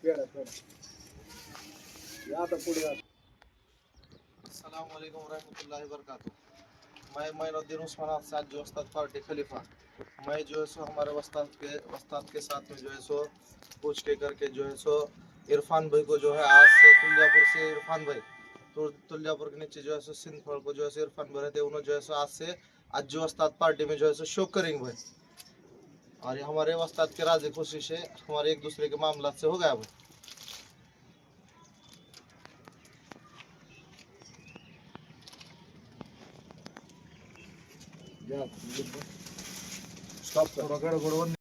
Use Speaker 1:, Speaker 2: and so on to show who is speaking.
Speaker 1: अस्सलाम वालेकुम रहमतुल्लाहि व बरकातुहू। मैं मोइनुद्दीन उस्मान साथ जो उस्ताद पार्टी खलीफा, मैं जो है सो हमारे उस्ताद के साथ में जो है सो पूछ के करके जो है सो इरफान भाई को जो है आज से तुल्जापुर से इरफान भाई तो तुल्जापुर के नीचे जो है सो सिंधफल को जो है सो इरफान भाई रहते उन्होंने जो है सो आज से आज जो उस्ताद पार्टी में जो है सो शो करेंगे भाई। और ये हमारे उस्ताद के राजी खुशी से हमारे एक दूसरे के मामला से हो गया भाई। स्टॉप